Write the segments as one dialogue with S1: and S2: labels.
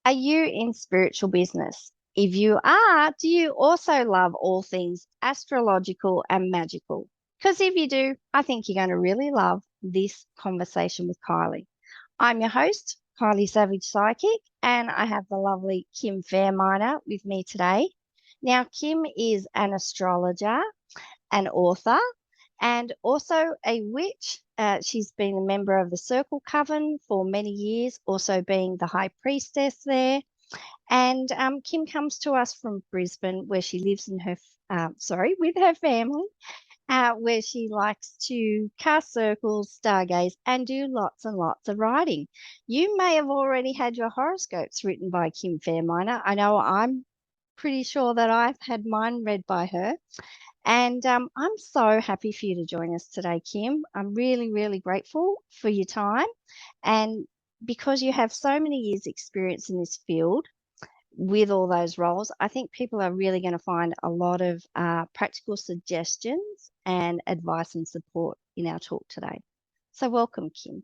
S1: Are you in spiritual business? If you are, do you also love all things astrological and magical? Because if you do, I think you're going to really love this conversation with Kylie. I'm your host, Kylie Savage Psychic, and I have the lovely Kim Fairminer with me today. Now, Kim is an astrologer, an author, and also a witch. She's been a member of the Circle Coven for many years, also being the High Priestess there. And Kim comes to us from Brisbane, where she lives with her family, where she likes to cast circles, stargaze, and do lots and lots of writing. You may have already had your horoscopes written by Kim Fairminer. I know I'm pretty sure that I've had mine read by her. And I'm so happy for you to join us today, Kim. I'm really, really grateful for your time. And because you have so many years' experience in this field with all those roles, I think people are really going to find a lot of practical suggestions and advice and support in our talk today. So welcome, Kim.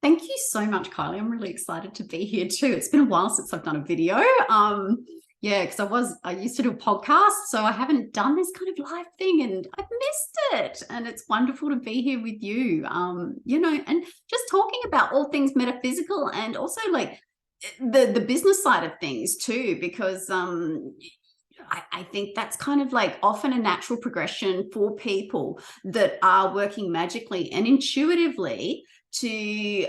S2: Thank you so much, Kylie. I'm really excited to be here too. It's been a while since I've done a video. Yeah, because I used to do a podcast, so I haven't done this kind of live thing and I've missed it. And it's wonderful to be here with you, and just talking about all things metaphysical and also like the business side of things too, because I think that's kind of like often a natural progression for people that are working magically and intuitively to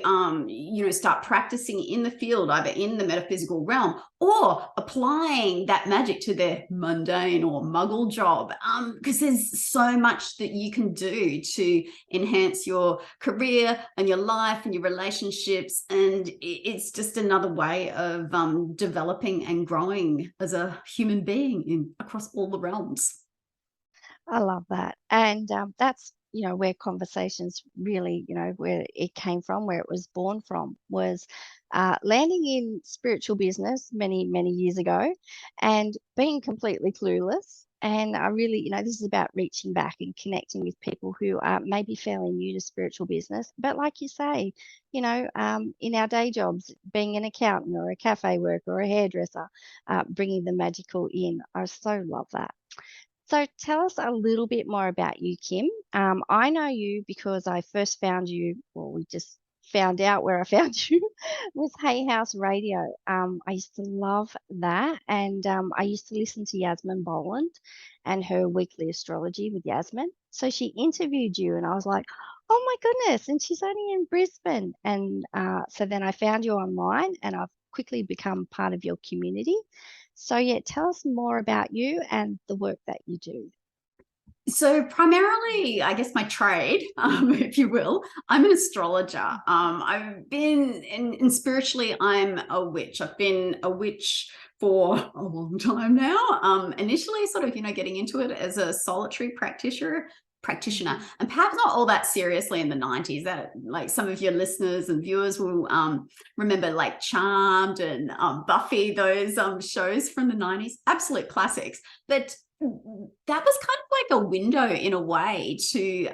S2: start practicing in the field, either in the metaphysical realm or applying that magic to their mundane or muggle job, because there's so much that you can do to enhance your career and your life and your relationships, and it's just another way of developing and growing as a human being across all the realms.
S1: I love that. And that's, where conversations really, where it came from, where it was born from, was landing in spiritual business many, many years ago and being completely clueless. And I really, this is about reaching back and connecting with people who are maybe fairly new to spiritual business. But like you say, in our day jobs, being an accountant or a cafe worker or a hairdresser, bringing the magical in. I so love that. So tell us a little bit more about you, Kim. I know you because I first found you, well, we just found out where I found you was Hay House Radio. I used to love that. And I used to listen to Yasmin Boland and her weekly astrology with Yasmin. So she interviewed you and I was like, oh my goodness. And she's only in Brisbane. And so then I found you online and I've quickly become part of your community. So yeah, tell us more about you and the work that you do.
S2: So primarily, I guess my trade, if you will, I'm an astrologer. I've been in spiritually, I'm a witch. I've been a witch for a long time now. Initially sort of, getting into it as a solitary practitioner, and perhaps not all that seriously in the 90s. That, like, some of your listeners and viewers will remember like Charmed and Buffy, those shows from the 90s, absolute classics. But that was kind of like a window in a way to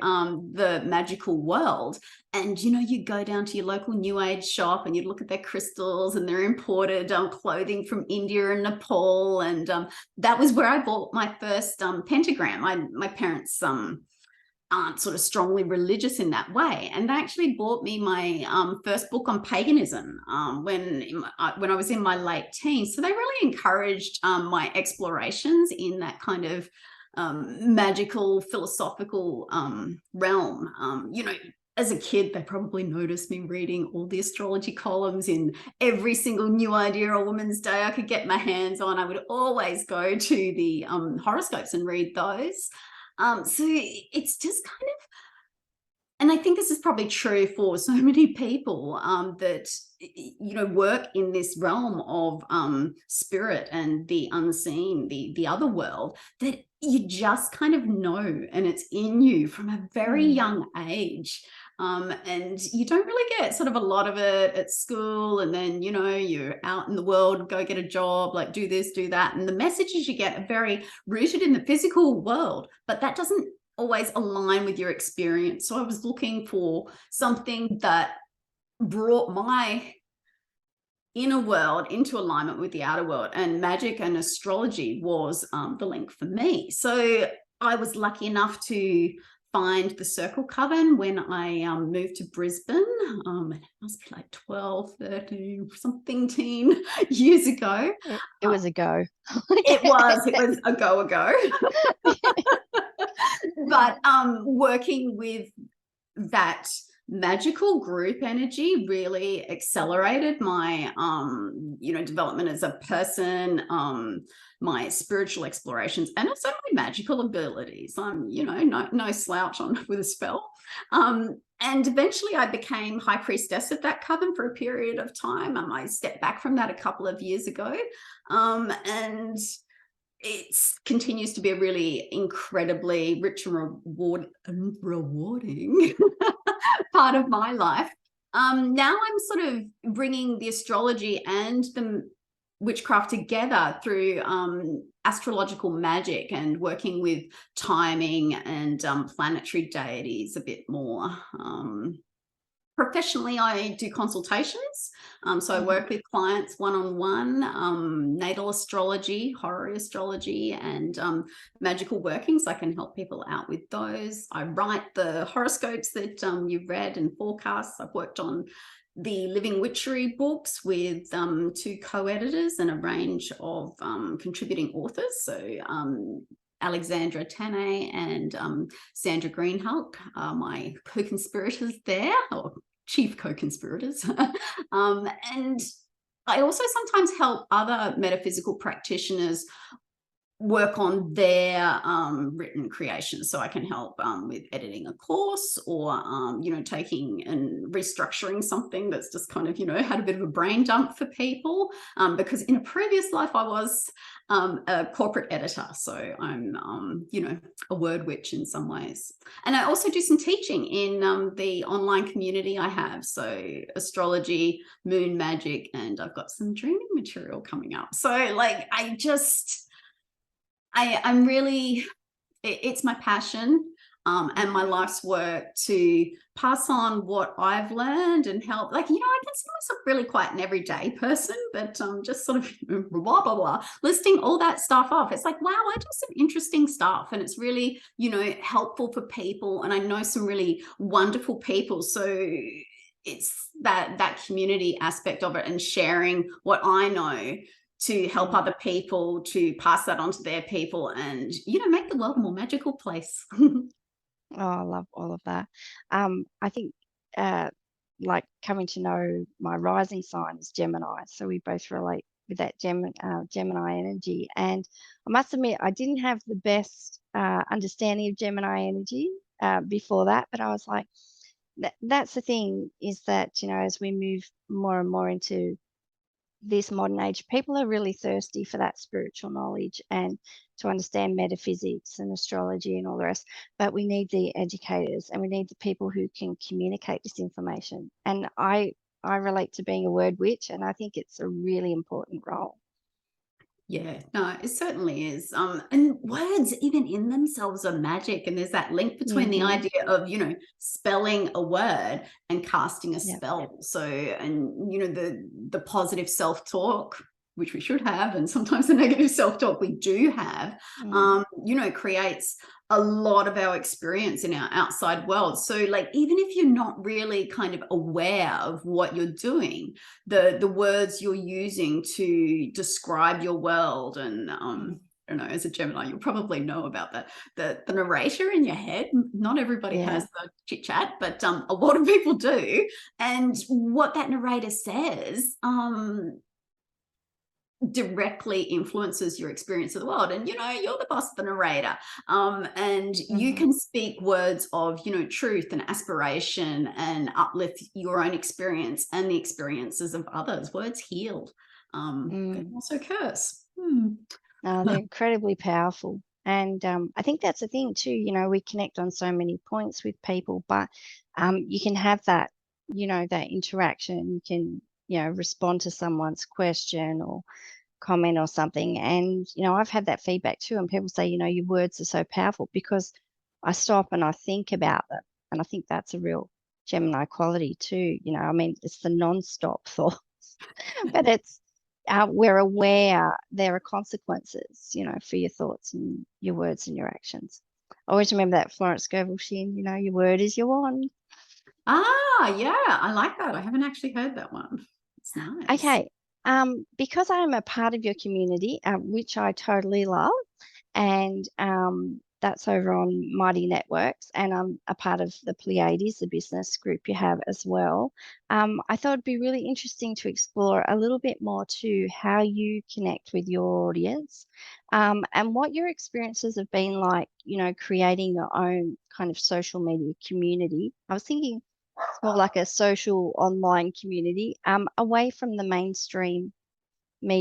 S2: the magical world. And you go down to your local new age shop and you look at their crystals and their imported clothing from India and Nepal, and that was where I bought my first pentagram. My parents aren't sort of strongly religious in that way, and they actually bought me my first book on paganism when I was in my late teens. So they really encouraged my explorations in that kind of magical, philosophical realm. As a kid, they probably noticed me reading all the astrology columns in every single New Idea or Woman's Day I could get my hands on. I would always go to the horoscopes and read those. So it's just kind of, and I think this is probably true for so many people that, work in this realm of spirit and the unseen, the other world, that you just kind of know, and it's in you from a very young age. And you don't really get sort of a lot of it at school, and then you're out in the world, go get a job, like do this, do that, and the messages you get are very rooted in the physical world, but that doesn't always align with your experience. So I was looking for something that brought my inner world into alignment with the outer world, and magic and astrology was the link for me. So I was lucky enough to find the Circle Coven when I moved to Brisbane. It must be like 12, 13, something teen years ago.
S1: It was a go.
S2: It was a go. But working with that magical group energy really accelerated my development as a person, my spiritual explorations, and also my magical abilities. I'm no slouch on with a spell. And eventually I became High Priestess at that coven for a period of time. I stepped back from that a couple of years ago, and it continues to be a really incredibly rich and rewarding part of my life. Now I'm sort of bringing the astrology and the witchcraft together through astrological magic and working with timing and planetary deities a bit more. Professionally, I do consultations. So I work with clients one-on-one, natal astrology, horror astrology, and magical workings. I can help people out with those. I write the horoscopes that you've read and forecasts. I've worked on the Living Witchery books with 2 co-editors and a range of contributing authors. So Alexandra Tanay and Sandra Greenhulk are my co-conspirators there, or chief co-conspirators. And I also sometimes help other metaphysical practitioners work on their written creations. So I can help with editing a course, or taking and restructuring something that's just kind of had a bit of a brain dump for people, because in a previous life I was a corporate editor, so I'm a word witch in some ways. And I also do some teaching in the online community I have, so astrology, moon magic, and I've got some dreaming material coming up. So like I'm really, it's my passion and my life's work to pass on what I've learned and help. Like, I consider myself really quite an everyday person, but just sort of blah, blah, blah, listing all that stuff off. It's like, wow, I do some interesting stuff, and it's really, helpful for people. And I know some really wonderful people. So it's that community aspect of it, and sharing what I know to help other people, to pass that on to their people, and make the world a more magical place.
S1: Oh, I love all of that. I think like coming to know my rising sign is Gemini, so we both relate with that Gemini energy. And I must admit, I didn't have the best understanding of Gemini energy before that, but I was like, that's the thing, is that as we move more and more into this modern age, people are really thirsty for that spiritual knowledge and to understand metaphysics and astrology and all the rest. But we need the educators, and we need the people who can communicate this information. And I relate to being a word witch, and I think it's a really important role.
S2: Yeah, no, it certainly is. And words, even in themselves, are magic. And there's that link between the idea of, spelling a word and casting a spell. So, and, the positive self-talk, which we should have, and sometimes the negative self-talk we do have, creates a lot of our experience in our outside world. So like, even if you're not really kind of aware of what you're doing, the words you're using to describe your world, and I don't know, as a Gemini, you'll probably know about the narrator in your head. Not everybody has the chit chat, but a lot of people do. And what that narrator says directly influences your experience of the world. And you're the boss of the narrator, and you can speak words of truth and aspiration, and uplift your own experience and the experiences of others. Words heal, can also curse.
S1: They're incredibly powerful. And I think that's the thing too, we connect on so many points with people, but you can have that, that interaction. You can, respond to someone's question or comment or something. And, I've had that feedback too. And people say, your words are so powerful, because I stop and I think about them. And I think that's a real Gemini quality too. It's the non-stop thought. But it's we're aware there are consequences, for your thoughts and your words and your actions. Always remember that Florence Scovel Sheen, your word is your wand.
S2: Ah, yeah, I like that. I haven't actually heard that one. It's nice.
S1: Okay. Because I'm a part of your community, which I totally love, and that's over on Mighty Networks, and I'm a part of the Pleiades, the business group you have as well. I thought it'd be really interesting to explore a little bit more to how you connect with your audience, and what your experiences have been like, creating your own kind of social media community. I was thinking it's more like a social online community, away from the mainstream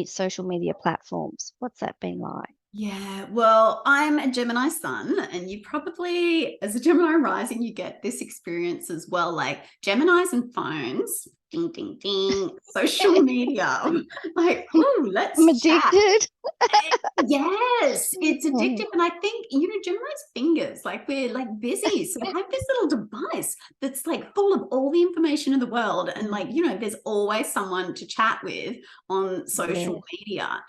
S1: social media platforms. What's that been like?
S2: Yeah, well, I'm a Gemini sun, and you probably, as a Gemini rising, you get this experience as well. Like Geminis and phones, ding, ding, ding, social media. Like, oh,
S1: I'm
S2: let's chat.
S1: addicted.
S2: Yes, it's
S1: Mm,
S2: addictive. And I think, Gemini's fingers, like we're like busy. So you have this little device that's like full of all the information in the world. And like, there's always someone to chat with on social
S1: yeah.
S2: media.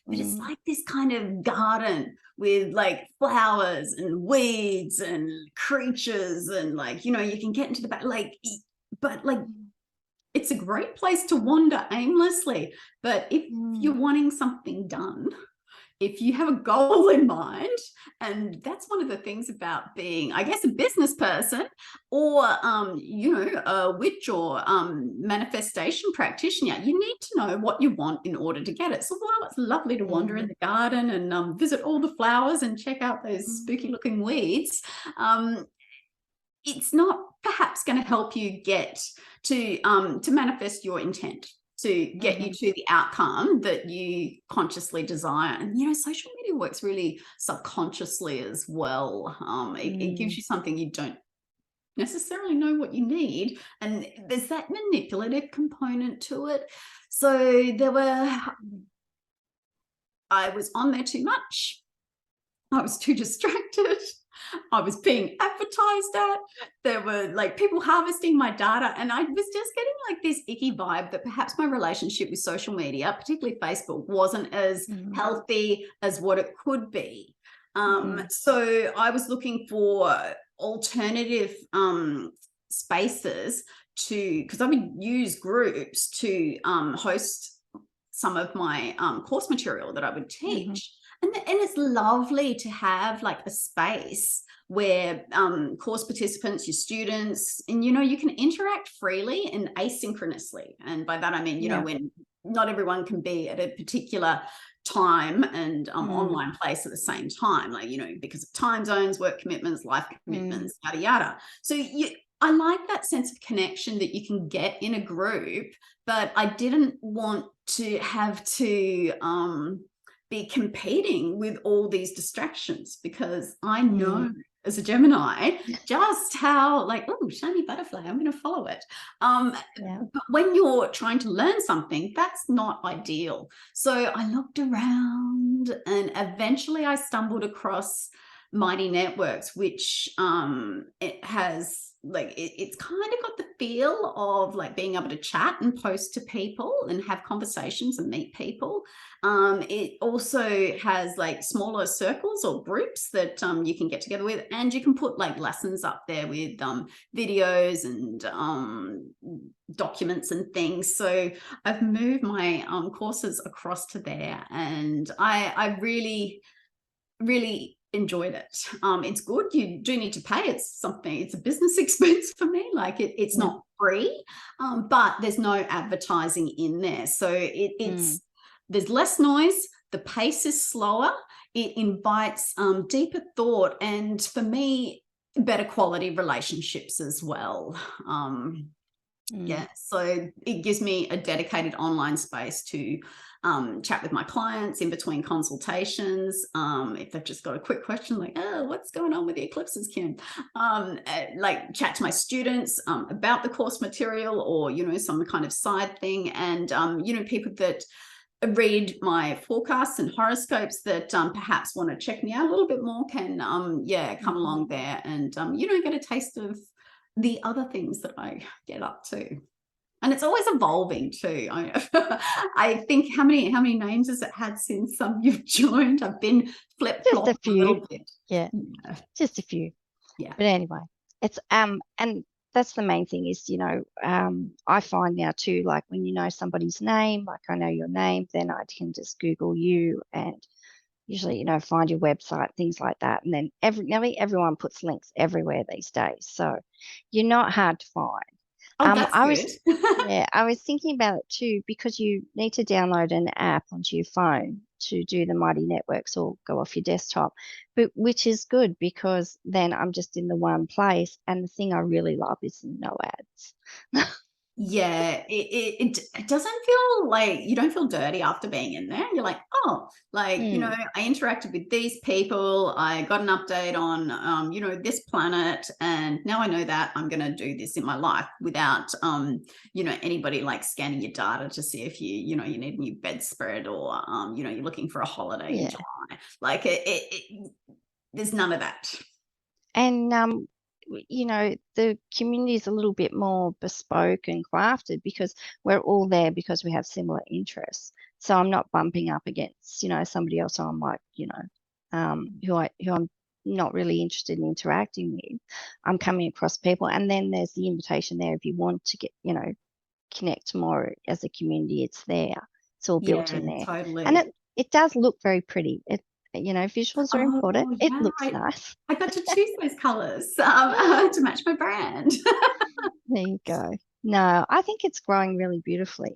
S2: But it's
S1: Mm,
S2: like this kind of garden with like flowers and weeds and creatures. And like, you can get into the back, but like, it's a great place to wander aimlessly. But if
S1: mm,
S2: you're wanting something done, if you have a goal in mind, and that's one of the things about being, I guess, a business person, or a witch or manifestation practitioner, you need to know what you want in order to get it. So while it's lovely to wander in the garden and visit all the flowers and check out those spooky looking weeds, it's not perhaps going to help you get to manifest your intent, to get you to the outcome that you consciously desire. And social media works really subconsciously as well. It gives you something you don't necessarily know what you need, and there's that manipulative component to it. So I was on there too much. I was too distracted. I was being advertised at. There were like people harvesting my data, and I was just getting like this icky vibe that perhaps my relationship with social media, particularly Facebook, wasn't as healthy as what it could be. So I was looking for alternative spaces because I would use groups to host some of my course material that I would teach. And it's lovely to have like a space where course participants, your students, and you can interact freely and asynchronously. And by that I mean, when not everyone can be at a particular time and online place at the same time, like because of time zones, work commitments, life commitments, yada yada. So I like that sense of connection that you can get in a group, but I didn't want to have to be competing with all these distractions, because I know as a Gemini just how like, oh, shiny butterfly, I'm going to follow it. But when you're trying to learn something, that's not ideal. So I looked around, and eventually I stumbled across Mighty Networks, which it has like it's kind of got the feel of like being able to chat and post to people and have conversations and meet people. It also has like smaller circles or groups that you can get together with, and you can put like lessons up there with videos and documents and things. So I've moved my courses across to there, and I really enjoyed it. It's good. You do need to pay. It's a business expense for me. Like it's not free, but there's no advertising in there. So there's less noise. The pace is slower. It invites deeper thought, and for me, better quality relationships as well. Yeah, so it gives me a dedicated online space to chat with my clients in between consultations. If they've just got a quick question like, oh, what's going on with the eclipses, Kim? Like chat to my students about the course material, or, some kind of side thing. And, people that read my forecasts and horoscopes that perhaps want to check me out a little bit more can, come along there and, get a taste of the other things that I get up to. And it's always evolving too. I think how many names has it had since you've joined? I've been flip-flop
S1: Just a
S2: a
S1: few.
S2: little bit.
S1: Yeah, just a few.
S2: Yeah.
S1: But anyway, it's and that's the main thing is, I find now too, like when you know somebody's name, like I know your name, then I can just Google you and usually, find your website, things like that. And then nearly everyone puts links everywhere these days. So you're not hard to find.
S2: Oh, that's
S1: I
S2: good.
S1: was, yeah, I was thinking about it too, because you need to download an app onto your phone to do the Mighty Networks or go off your desktop, but which is good because then I'm just in the one place. And the thing I really love is no ads.
S2: Yeah, it doesn't feel like you don't feel dirty after being in there. You're like, oh, like,
S1: Mm,
S2: I interacted with these people. I got an update on, this planet. And now I know that I'm going to do this in my life without, anybody like scanning your data to see if you need a new bedspread or, you're looking for a holiday in
S1: yeah.
S2: July. Like there's none of that.
S1: And the community is a little bit more bespoke and crafted because we're all there because we have similar interests. So I'm not bumping up against, somebody else I'm like, who I'm not really interested in interacting with. I'm coming across people, and then there's the invitation there if you want to get, connect more as a community. It's there. It's all built
S2: Yeah,
S1: in there, and
S2: totally.
S1: it does look very pretty. Visuals are important.
S2: Oh,
S1: It
S2: yeah.
S1: looks nice.
S2: I got to choose those colors to match my brand.
S1: There you go. No, I think it's growing really beautifully.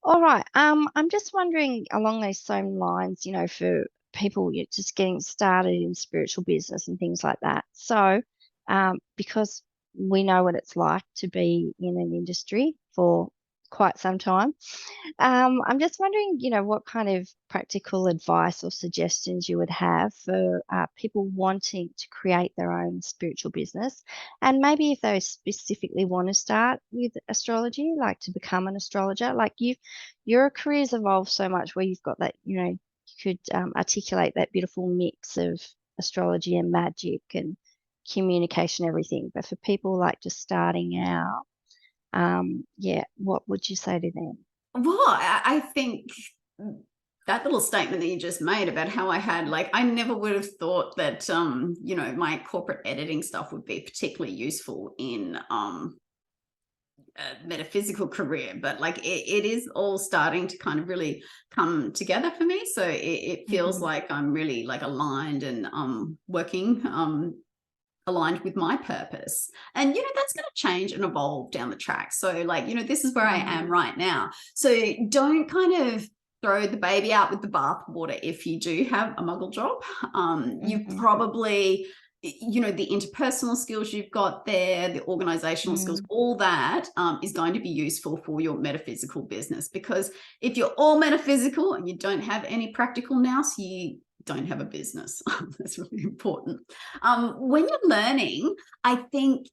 S1: All right. I'm just wondering along those same lines, for people just getting started in spiritual business and things like that. So, because we know what it's like to be in an industry for quite some time, I'm just wondering, what kind of practical advice or suggestions you would have for people wanting to create their own spiritual business. And maybe if they specifically want to start with astrology, like to become an astrologer, like your career's evolved so much where you've got that, you could articulate that beautiful mix of astrology and magic and communication, everything. But for people like just starting out, yeah, what would you say to them?
S2: Well, I think that little statement that you just made about how I never would have thought that, my corporate editing stuff would be particularly useful in a metaphysical career, but like it is all starting to kind of really come together for me. So it feels
S1: Mhm.
S2: like I'm really like aligned and working aligned with my purpose. And that's going to change and evolve down the track. So like, this is where I am right now. So don't kind of throw the baby out with the bathwater if you do have a muggle job. You
S1: Mhm.
S2: probably the interpersonal skills you've got there, the organizational skills,
S1: Mm.
S2: all that is going to be useful for your metaphysical business. Because if you're all metaphysical and you don't have any practical nous, you don't have a business. That's really important. When you're learning, I think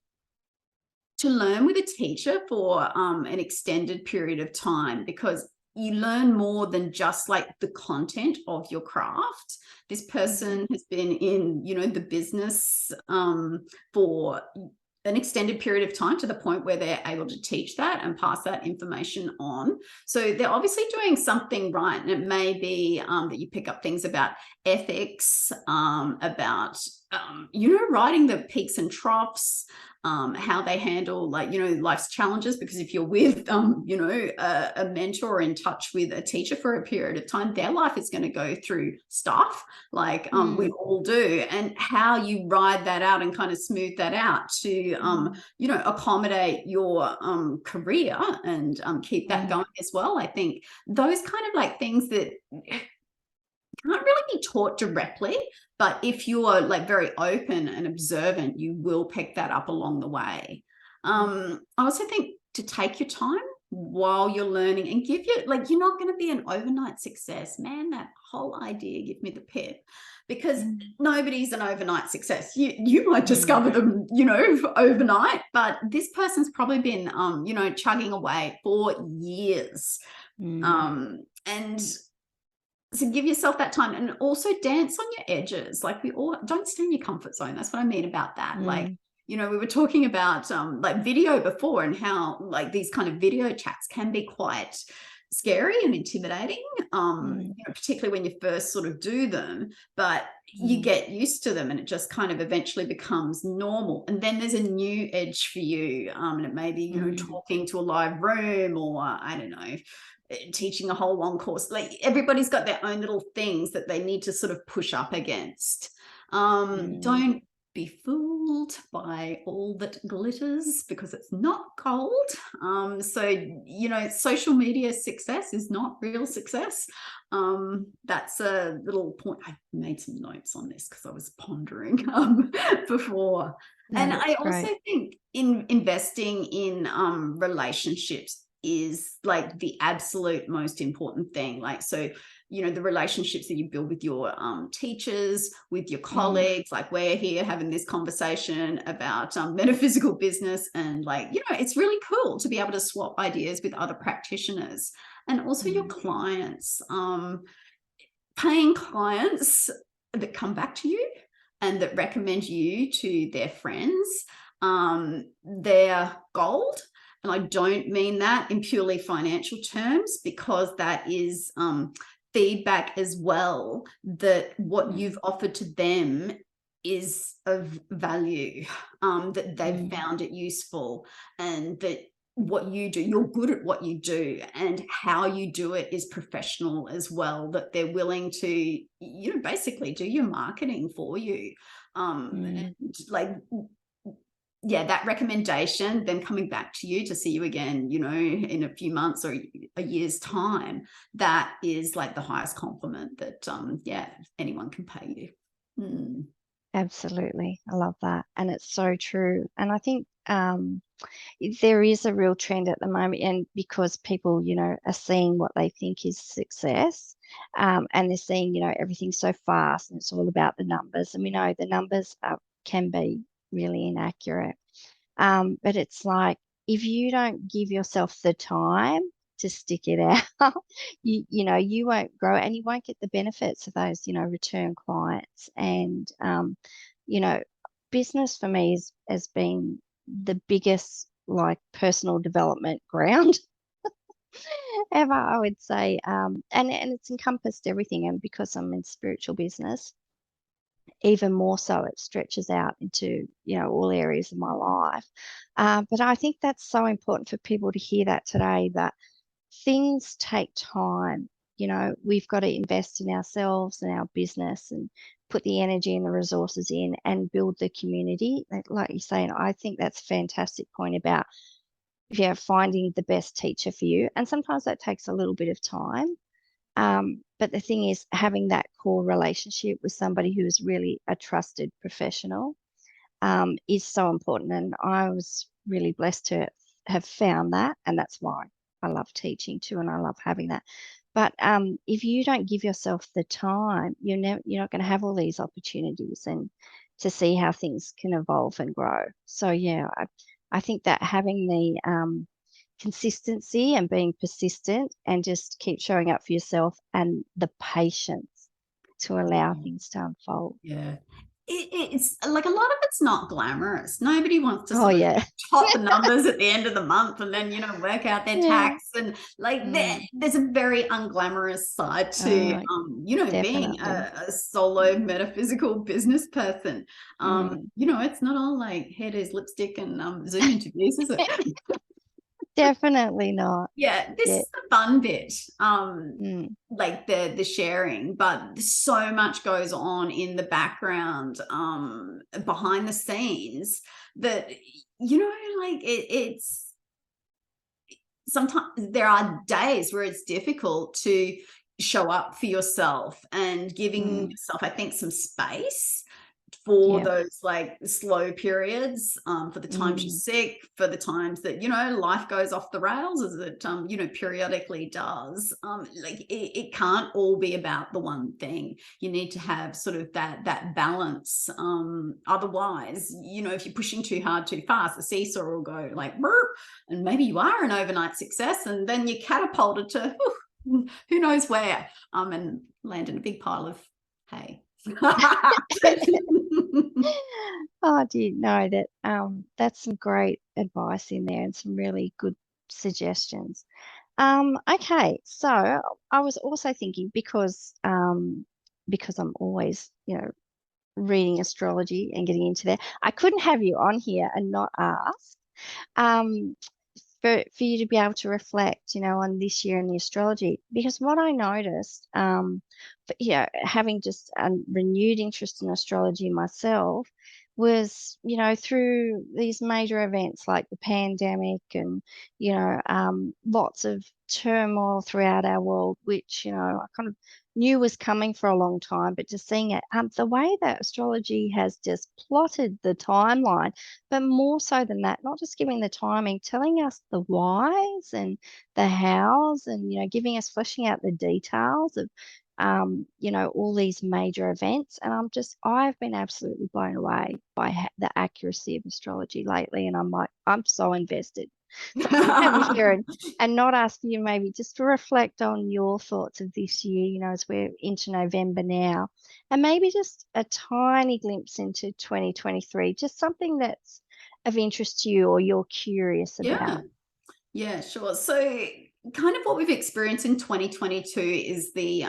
S2: to learn with a teacher for an extended period of time, because you learn more than just like the content of your craft. This person has been in, the business for an extended period of time to the point where they're able to teach that and pass that information on. So they're obviously doing something right. And it may be that you pick up things about ethics, about, writing the peaks and troughs, how they handle life's challenges. Because if you're with a mentor in touch with a teacher for a period of time, their life is going to go through stuff like we all do, and how you ride that out and kind of smooth that out to accommodate your career and keep that going as well. I think those kind of like things that can't really be taught directly, but if you are like very open and observant, you will pick that up along the way. I also think to take your time while you're learning and give you, like, you're not going to be an overnight success, man. That whole idea, give me the pip, because nobody's an overnight success. You might discover them, overnight, but this person's probably been, chugging away for years. And so give yourself that time, and also dance on your edges. Like, we all don't stay in your comfort zone. That's what I mean about that. Like, You know, we were talking about like video before, and how like these kind of video chats can be quite scary and intimidating, you know, particularly when you first sort of do them, but you get used to them and it just kind of eventually becomes normal. And then there's a new edge for you, and it may be, you know, talking to a live room, or I don't know, teaching a whole long course. Like everybody's got their own little things that they need to sort of push up against. Don't be fooled by all that glitters, because it's not gold. So, you know, social media success is not real success. That's a little point. I made some notes on this because I was pondering before. And I also think in investing in relationships is like the absolute most important thing. Like, so, you know, the relationships that you build with your teachers, with your colleagues, like we're here having this conversation about metaphysical business, and like, you know, it's really cool to be able to swap ideas with other practitioners, and also your clients, paying clients that come back to you and that recommend you to their friends. They're gold. And I don't mean that in purely financial terms, because that is feedback as well, that what you've offered to them is of value, that they've found it useful, and that what you do, you're good at what you do, and how you do it is professional as well, that they're willing to, you know, basically do your marketing for you. And like, yeah, that recommendation, them coming back to you to see you again, you know, in a few months or a year's time, that is like the highest compliment that, yeah, anyone can pay you.
S1: Absolutely. I love that. And it's so true. And I think there is a real trend at the moment, and because people, you know, are seeing what they think is success, and they're seeing, you know, everything so fast, and it's all about the numbers. And we know the numbers can be really inaccurate. But it's like, if you don't give yourself the time to stick it out, you know, you won't grow, and you won't get the benefits of those, you know, return clients. And you know, business for me has been the biggest like personal development ground ever, I would say. And it's encompassed everything. And because I'm in spiritual business, even more so, it stretches out into, you know, all areas of my life. But I think that's so important for people to hear that today, that things take time. You know, we've got to invest in ourselves and our business, and put the energy and the resources in, and build the community. Like you say, and I think that's a fantastic point about, yeah, finding the best teacher for you. And sometimes that takes a little bit of time. But the thing is, having that core relationship with somebody who is really a trusted professional is so important. And I was really blessed to have found that. And that's why I love teaching too. And I love having that. But if you don't give yourself the time, you're not going to have all these opportunities and to see how things can evolve and grow. So, yeah, I think that having the consistency and being persistent, and just keep showing up for yourself, and the patience to allow things to unfold.
S2: Yeah. It's like, a lot of it's not glamorous. Nobody wants to
S1: Oh,
S2: sort of
S1: yeah.
S2: top the numbers at the end of the month and then, you know, work out their tax, and like there's a very unglamorous side to you know, being
S1: Definitely.
S2: a solo metaphysical business person. You know, it's not all like hairdos, lipstick, and Zoom interviews, is it?
S1: Definitely not.
S2: Yeah, this
S1: Yeah.
S2: is the fun bit, like the sharing, but so much goes on in the background, behind the scenes, that, you know, like it's sometimes there are days where it's difficult to show up for yourself, and giving yourself, I think, some space for
S1: Yeah.
S2: those like slow periods, for the times you're sick, for the times that, you know, life goes off the rails, as it you know, periodically does. Like it can't all be about the one thing. You need to have sort of that balance. Otherwise, you know, if you're pushing too hard too fast, the seesaw will go like burp, and maybe you are an overnight success, and then you're catapulted to who knows where, and land in a big pile of hay.
S1: Oh, I did know that. That's some great advice in there and some really good suggestions. Okay, so I was also thinking because I'm always, reading astrology and getting into there, I couldn't have you on here and not ask. Um, for you to be able to reflect, on this year in the astrology. Because what I noticed, having just a renewed interest in astrology myself, was, through these major events like the pandemic and, lots of turmoil throughout our world, which, I kind of knew was coming for a long time, but just seeing it, the way that astrology has just plotted the timeline, but more so than that, not just giving the timing, telling us the whys and the hows, and giving us fleshing out the details of all these major events. And I've been absolutely blown away by the accuracy of astrology lately, and I'm like, I'm so invested. So I couldn't have you here and not ask you maybe just to reflect on your thoughts of this year, as we're into November now, and maybe just a tiny glimpse into 2023, just something that's of interest to you or you're curious
S2: Yeah.
S1: about.
S2: Yeah, sure. So kind of what we've experienced in 2022 is the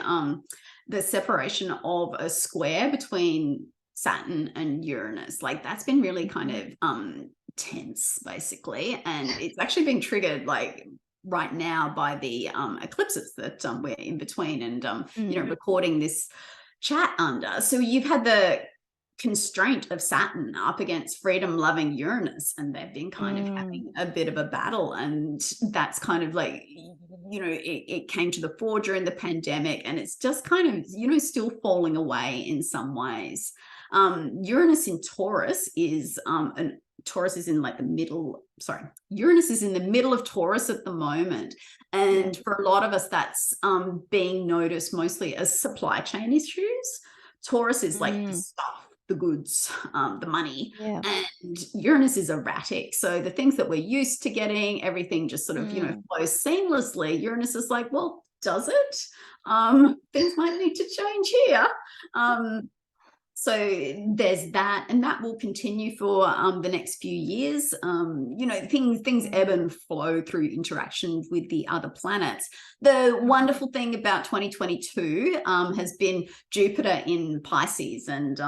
S2: separation of a square between Saturn and Uranus. Like that's been really kind of tense basically, and it's actually been triggered like right now by the eclipses that we're in between and recording this chat under. So you've had the constraint of Saturn up against freedom loving Uranus, and they've been kind of having a bit of a battle. And that's kind of like, it came to the fore during the pandemic, and it's just kind of, still falling away in some ways. Uranus in Taurus is Taurus is in like the middle, sorry, Uranus is in the middle of Taurus at the moment. And for a lot of us, that's being noticed mostly as supply chain issues. Taurus is like the stuff, the goods, the money, and Uranus is erratic. So the things that we're used to getting, everything just sort of, flows seamlessly. Uranus is like, well, does it? Things might need to change here. So there's that, and that will continue for the next few years. Things ebb and flow through interaction with the other planets. The wonderful thing about 2022 has been Jupiter in Pisces, and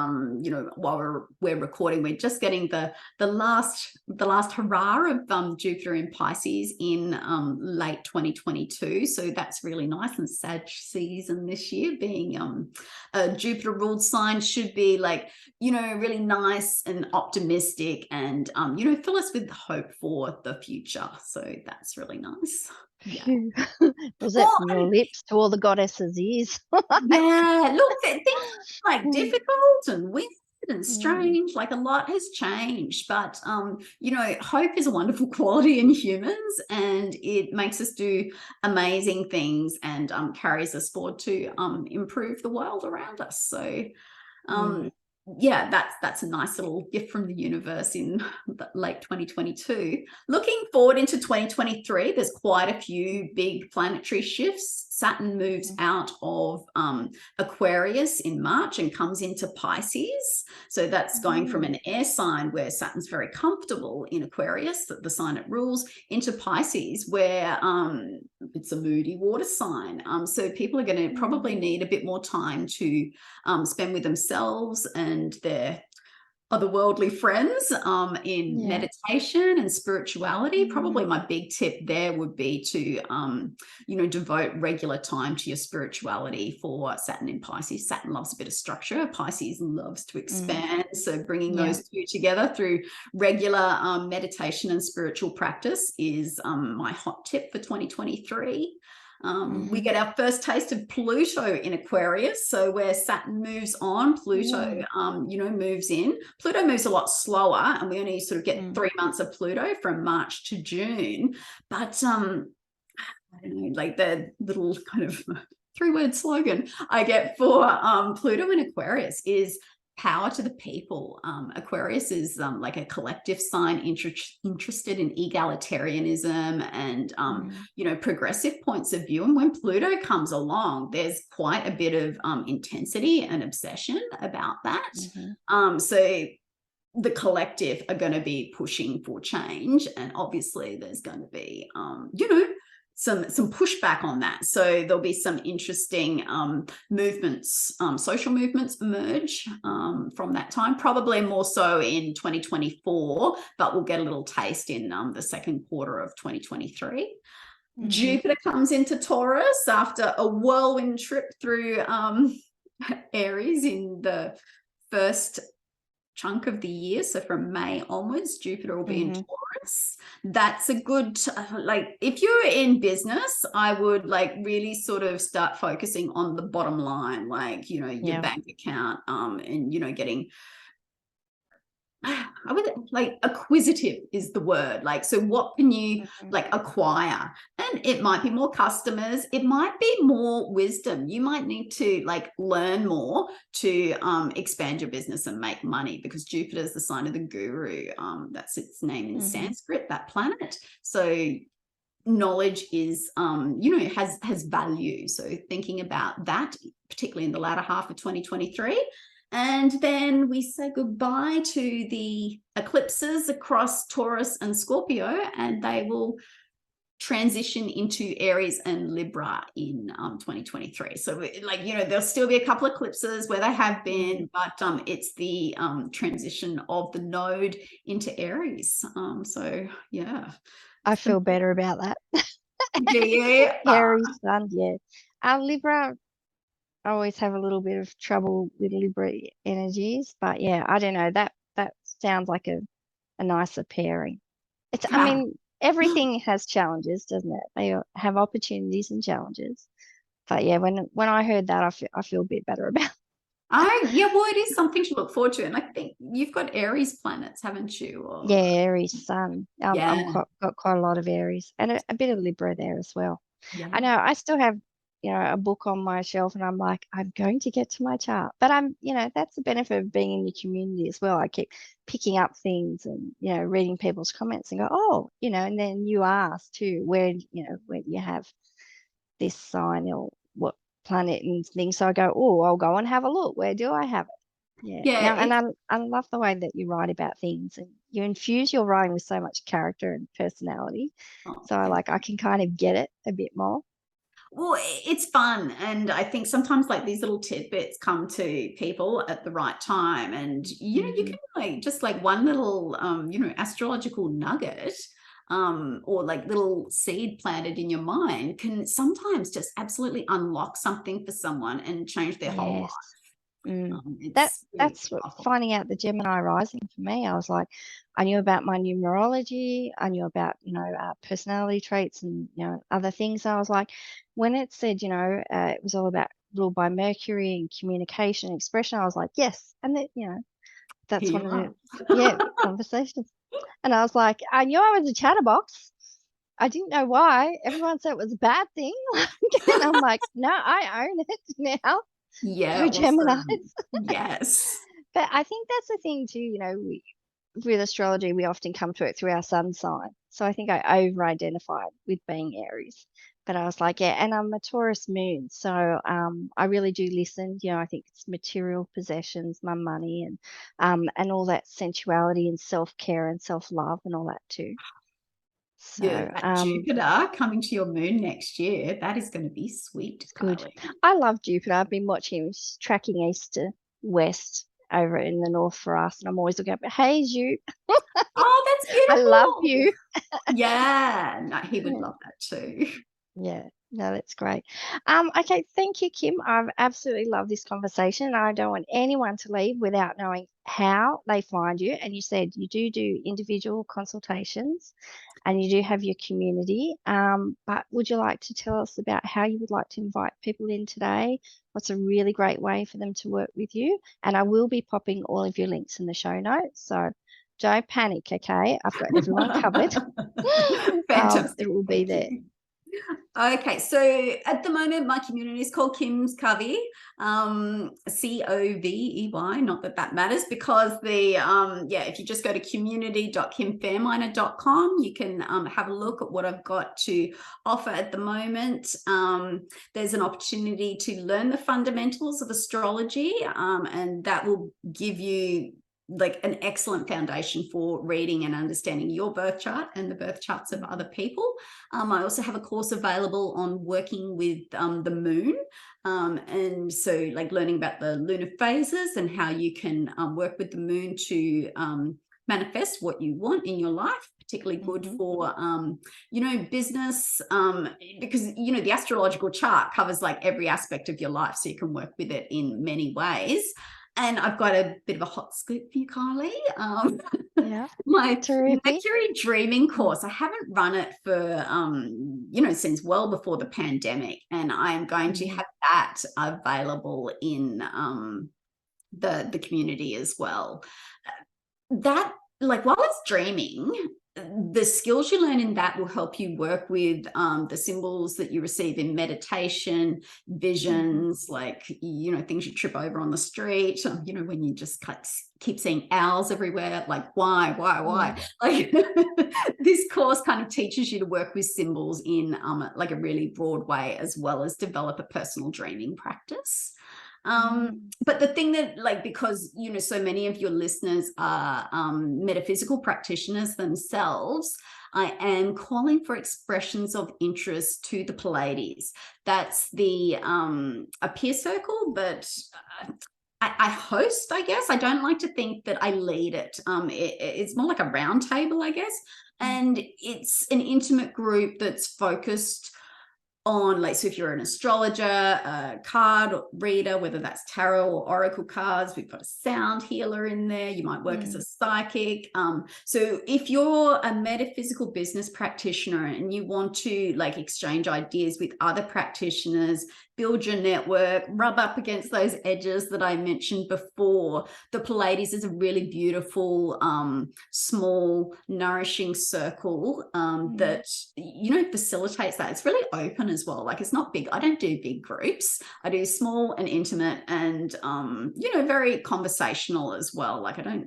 S2: while we're recording, we're just getting the last hurrah of Jupiter in Pisces in late 2022. So that's really nice, and Sag season this year being a Jupiter ruled sign should be like, really nice and optimistic and, fill us with hope for the future. So that's really nice. Yeah.
S1: Was it from your lips to all the goddesses' ears?
S2: Yeah, look, things like difficult and weird and strange, like a lot has changed, but hope is a wonderful quality in humans, and it makes us do amazing things and carries us forward to improve the world around us. So yeah, that's a nice little gift from the universe in late 2022. Looking forward into 2023, there's quite a few big planetary shifts. Saturn moves out of Aquarius in March and comes into Pisces. So that's going from an air sign where Saturn's very comfortable in Aquarius, the sign it rules, into Pisces, where it's a moody water sign. So people are going to probably need a bit more time to spend with themselves and their otherworldly friends in meditation and spirituality. Probably my big tip there would be to devote regular time to your spirituality for Saturn in Pisces. Saturn loves a bit of structure, Pisces loves to expand, so bringing those two together through regular meditation and spiritual practice is my hot tip for 2023. We get our first taste of Pluto in Aquarius. So where Saturn moves on, Pluto, moves in. Pluto moves a lot slower, and we only sort of get 3 months of Pluto from March to June. But I don't know, like the little kind of 3-word slogan I get for Pluto in Aquarius is power to the people. Aquarius is like a collective sign interested in egalitarianism and, progressive points of view. And when Pluto comes along, there's quite a bit of intensity and obsession about that. So the collective are going to be pushing for change. And obviously there's going to be, some pushback on that. So there'll be some interesting movements, social movements emerge from that time, probably more so in 2024, but we'll get a little taste in the second quarter of 2023. Jupiter comes into Taurus after a whirlwind trip through Aries in the first chunk of the year. So from May onwards, Jupiter will be in Taurus. That's a good, like, if you're in business, I would like really sort of start focusing on the bottom line, like, your bank account, and, getting, I would like, acquisitive is the word. Like, so what can you like acquire? And it might be more customers. It might be more wisdom. You might need to like learn more to expand your business and make money, because Jupiter is the sign of the guru. That's its name in Sanskrit, that planet. So knowledge is, has value. So thinking about that, particularly in the latter half of 2023. And then we say goodbye to the eclipses across Taurus and Scorpio, and they will transition into Aries and Libra in 2023. So there'll still be a couple of eclipses where they have been, but it's the transition of the node into Aries. So yeah.
S1: I feel better about that.
S2: Yeah.
S1: Aries sun, yeah. Libra, I always have a little bit of trouble with Libra energies, but yeah, I don't know. That sounds like a nicer pairing. I mean, everything has challenges, doesn't it? They have opportunities and challenges. But yeah, when I heard that, I feel a bit better about it.
S2: Well, it is something to look forward to. And I think you've got Aries planets, haven't you? Or...
S1: Yeah, Aries sun. I'm got quite a lot of Aries and a bit of Libra there as well.
S2: Yeah.
S1: I know I still have a book on my shelf, and I'm like, I'm going to get to my chart. But that's the benefit of being in the community as well. I keep picking up things and, reading people's comments and go, oh, and then you ask too, where you have this sign or what planet and things. So I go, oh, I'll go and have a look. Where do I have it? Yeah. And I love the way that you write about things, and you infuse your writing with so much character and personality. So I can kind of get it a bit more.
S2: Well, it's fun. And I think sometimes like these little tidbits come to people at the right time. And, you can like just like one little, astrological nugget or like little seed planted in your mind can sometimes just absolutely unlock something for someone and change their whole life.
S1: That's finding out the Gemini rising for me. I was like, I knew about my numerology. I knew about, personality traits and, other things. I was like, when it said, it was all about ruled by Mercury and communication and expression, I was like, yes. And that, that's one of the conversations. And I was like, I knew I was a chatterbox. I didn't know why. Everyone said it was a bad thing. And I'm like, no, I own it now.
S2: Yeah.
S1: Go Geminis.
S2: Yes.
S1: But I think that's the thing too, with astrology, we often come to it through our sun sign. So I think I over-identified with being Aries. But I was like, yeah, and I'm a Taurus moon. So I really do listen. I think it's material possessions, my money, and all that sensuality and self-care and self-love and all that too. So
S2: Jupiter coming to your moon next year, that is going to be sweet.
S1: Good.
S2: Kylie.
S1: I love Jupiter. I've been watching him tracking east to west over in the north for us, and I'm always looking up, hey, you.
S2: Oh, that's beautiful.
S1: I love you.
S2: Yeah, no, he would love that too.
S1: Yeah, no, that's great. Okay, thank you, Kim. I've absolutely loved this conversation. I don't want anyone to leave without knowing how they find you. And you said you do individual consultations and you do have your community. But would you like to tell us about how you would like to invite people in today? What's a really great way for them to work with you? And I will be popping all of your links in the show notes. So don't panic, okay? I've got everyone covered.
S2: Fantastic.
S1: It will be there.
S2: Okay, so at the moment, my community is called Kim's Covey, Covey, not that that matters, because if you just go to community.kimfairminer.com, you can have a look at what I've got to offer at the moment. There's an opportunity to learn the fundamentals of astrology, and that will give you like an excellent foundation for reading and understanding your birth chart and the birth charts of other people. I also have a course available on working with the moon. And so like learning about the lunar phases and how you can work with the moon to manifest what you want in your life, particularly good for business, because the astrological chart covers like every aspect of your life, so you can work with it in many ways. And I've got a bit of a hot scoop for you, Kylie.
S1: Yeah,
S2: My
S1: terrific.
S2: Mercury dreaming course, I haven't run it for since well before the pandemic, and I am going to have that available in the community as well. That, like, while it's dreaming, the skills you learn in that will help you work with the symbols that you receive in meditation, visions, like, things you trip over on the street, when you just keep seeing owls everywhere, like, why? Like, this course kind of teaches you to work with symbols in like a really broad way, as well as develop a personal dreaming practice. But the thing that, like, because so many of your listeners are metaphysical practitioners themselves, I am calling for expressions of interest to the Pleiades. That's the a peer circle, but I host, I guess. I don't like to think that I lead it. It's more like a round table, I guess. And it's an intimate group that's focused on, like, so if you're an astrologer, a card reader, whether that's tarot or oracle cards, we've got a sound healer in there. You might work as a psychic. So if you're a metaphysical business practitioner and you want to like exchange ideas with other practitioners, build your network, rub up against those edges that I mentioned before, the Pleiades is a really beautiful, small, nourishing circle that facilitates that. It's really open as well. Like, it's not big. I don't do big groups. I do small and intimate and very conversational as well. Like, I don't,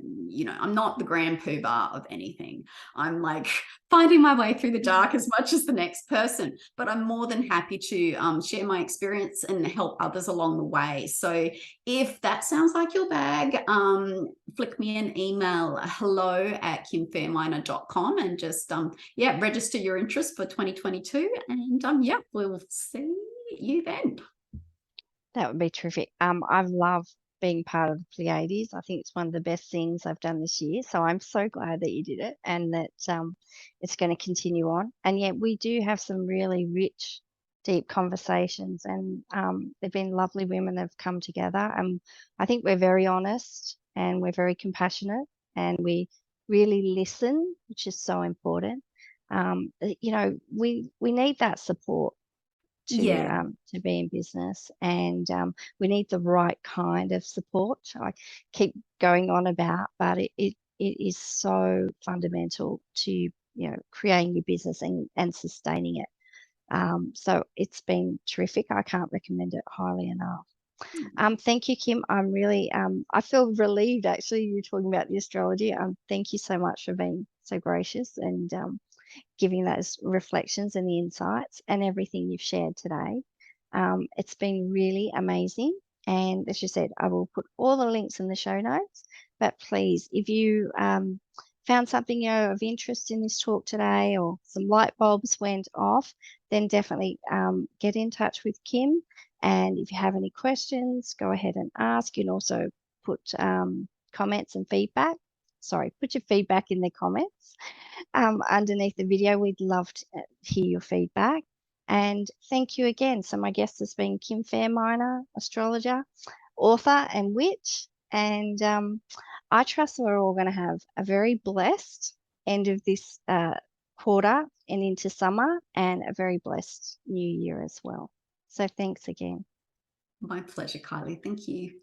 S2: I'm not the grand poobah of anything. I'm like finding my way through the dark as much as the next person, but I'm more than happy to share my experience and help others along the way. So if that sounds like your bag, flick me an email, hello@kimfairminer.com, and just register your interest for 2022, and we'll see you then.
S1: That would be terrific. I love being part of the Pleiades. I think it's one of the best things I've done this year. So I'm so glad that you did it, and that it's going to continue on. And yet we do have some really rich, deep conversations, and there've been lovely women that have come together. And I think we're very honest, and we're very compassionate, and we really listen, which is so important. We need that support to be in business, and we need the right kind of support. I keep going on about, but it is so fundamental to creating your business and sustaining it. So it's been terrific. I can't recommend it highly enough. Thank you, Kim. I'm really I feel relieved, actually, you're talking about the astrology. Thank you so much for being so gracious and giving those reflections and the insights and everything you've shared today. It's been really amazing. And as you said, I will put all the links in the show notes. But please, if you found something of interest in this talk today, or some light bulbs went off, then definitely get in touch with Kim. And if you have any questions, go ahead and ask. You can also put comments and feedback. Sorry, put your feedback in the comments underneath the video. We'd love to hear your feedback. And thank you again. So my guest has been Kim Fairminer, astrologer, author, and witch. And I trust we're all going to have a very blessed end of this quarter and into summer, and a very blessed new year as well. So thanks again.
S2: My pleasure, Kylie. Thank you.